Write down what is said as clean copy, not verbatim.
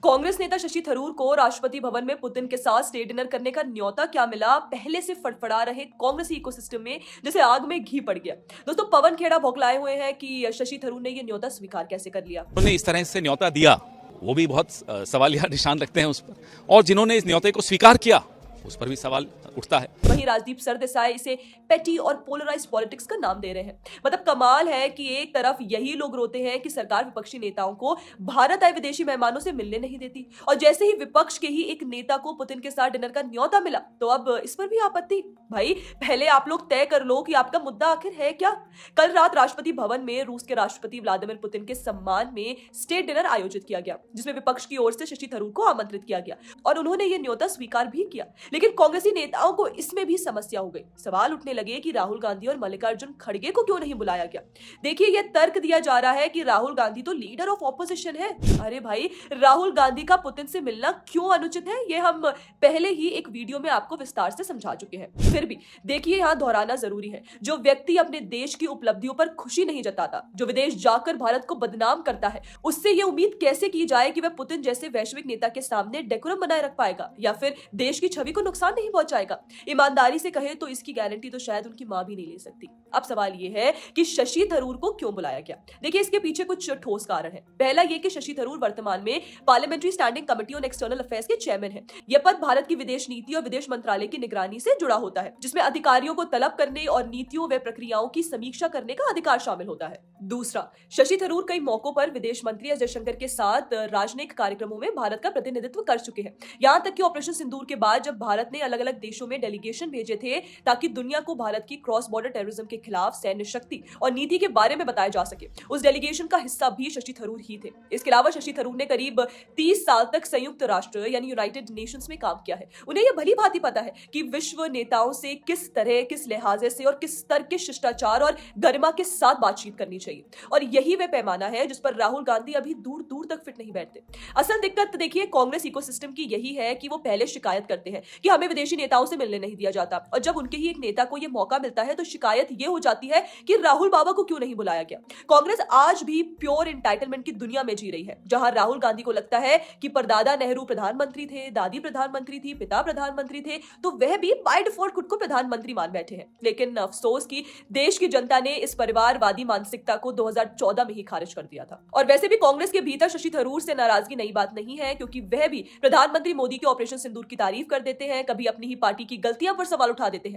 कांग्रेस नेता शशि थरूर को राष्ट्रपति भवन में पुतिन के साथ स्टेट डिनर करने का न्योता क्या मिला, पहले से फड़फड़ा रहे कांग्रेसी इकोसिस्टम में जैसे आग में घी पड़ गया। दोस्तों, पवन खेड़ा बौखलाए हुए हैं कि शशि थरूर ने यह न्योता स्वीकार कैसे कर लिया। उन्होंने इस तरह से न्योता दिया, वो भी बहुत सवालिया निशान रखते हैं उस पर, और जिन्होंने इस न्योते को स्वीकार किया उस पर भी सवाल उठता है। वहीं राजदीप सरदेसाई इसे पेटी और पोलराइज पॉलिटिक्स का नाम दे रहे हैं। मतलब कमाल है कि एक तरफ यही लोग रोते हैं कि सरकार विपक्षी नेताओं को भारत आए विदेशी मेहमानों से मिलने नहीं देती, और जैसे ही विपक्ष के ही एक नेता को पुतिन के साथ डिनर का न्योता मिला तो अब इस पर भी आपत्ति। भाई, पहले आप लोग तय कर लो कि आपका मुद्दा आखिर है क्या। कल रात राष्ट्रपति भवन में रूस के राष्ट्रपति व्लादिमीर पुतिन के सम्मान में स्टेट डिनर आयोजित किया गया, जिसमें विपक्ष की ओर से शशि थरूर को आमंत्रित किया गया और उन्होंने ये न्योता स्वीकार भी किया। लेकिन कांग्रेसी नेताओं को इसमें भी समस्या हो गई। सवाल उठने लगे कि राहुल गांधी और मल्लिकार्जुन खड़गे को क्यों नहीं बुलाया गया। देखिए, यह तर्क दिया जा रहा है कि राहुल गांधी तो लीडर ऑफ ऑपोजिशन है। अरे भाई, राहुल गांधी का पुतिन से मिलना क्यों अनुचित है, यह हम पहले ही एक वीडियो में आपको विस्तार से समझा चुके हैं। फिर भी देखिए, यहां दोहराना जरूरी है। जो व्यक्ति अपने देश की उपलब्धियों पर खुशी नहीं जताता, जो विदेश जाकर भारत को बदनाम करता है, उससे यह उम्मीद कैसे की जाए कि वह पुतिन जैसे वैश्विक नेता के सामने डेकोरम बनाए रख पाएगा या फिर देश की छवि को नुकसान नहीं पहुंचाएगा। ईमानदारी से कहे तो इसकी गारंटी तो शायद उनकी मां भी नहीं ले सकती। अब सवाल यह है कि शशि थरूर को क्यों बुलाया गया। देखिए, इसके पीछे कुछ ठोस कारण है। पहला यह कि शशि थरूर वर्तमान में parliamentary standing committee on external affairs के चेयरमैन है। यह पद भारत की विदेश नीति और विदेश मंत्रालय की निगरानी से जुड़ा होता है, जिसमें अधिकारियों को तलब करने और नीतियों व प्रक्रियाओं की समीक्षा करने का अधिकार शामिल होता है। दूसरा, शशि थरूर कई मौकों पर विदेश मंत्री एस जयशंकर के साथ राजनयिक कार्यक्रमों में भारत का प्रतिनिधित्व कर चुके हैं। यहां तक कि ऑपरेशन सिंदूर के बाद जब भारत ने अलग अलग देशों में डेलीगेशन भेजे थे ताकि दुनिया को भारत की क्रॉस बॉर्डर टेररिज्म के खिलाफ सैन्य शक्ति और नीति के बारे में बताया जा सके, उस डेलीगेशन का हिस्सा भी शशि थरूर ही थे। इसके अलावा शशि थरूर ने करीब 30 साल तक संयुक्त राष्ट्र यानी यूनाइटेड नेशंस में काम किया है। उन्हें यह भली भांति पता है कि विश्व नेताओं से किस तरह, किस लिहाजे से और किस स्तर के शिष्टाचार और गरिमा के साथ बातचीत करनी चाहिए, और यही वह पैमाना है जिस पर राहुल गांधी अभी दूर दूर तक फिट नहीं बैठते। असल दिक्कत देखिए, कांग्रेस इकोसिस्टम की यही है कि वो पहले शिकायत करते हैं कि हमें विदेशी नेताओं से मिलने नहीं दिया जाता, और जब उनके ही एक नेता को यह मौका मिलता है तो शिकायत यह हो जाती है कि राहुल बाबा को क्यों नहीं बुलाया गया। कांग्रेस आज भी प्योर एंटाइटलमेंट की दुनिया में जी रही है, जहां राहुल गांधी को लगता है कि परदादा नेहरू प्रधानमंत्री थे, दादी प्रधानमंत्री थी, पिता प्रधानमंत्री थे, तो वह भी बाय डिफॉल्ट खुद को प्रधानमंत्री मान बैठे हैं। लेकिन अफसोस कि देश की जनता ने इस परिवारवादी मानसिकता को 2014 में ही खारिज कर दिया था। और वैसे भी कांग्रेस के भीतर शशि थरूर से नाराजगी नई बात नहीं है, क्योंकि वह भी प्रधानमंत्री मोदी के ऑपरेशन सिंदूर की तारीफ कर देते हैं, कभी अपनी ही पार्टी की गलतियां पर सवाल उठा देते हैं।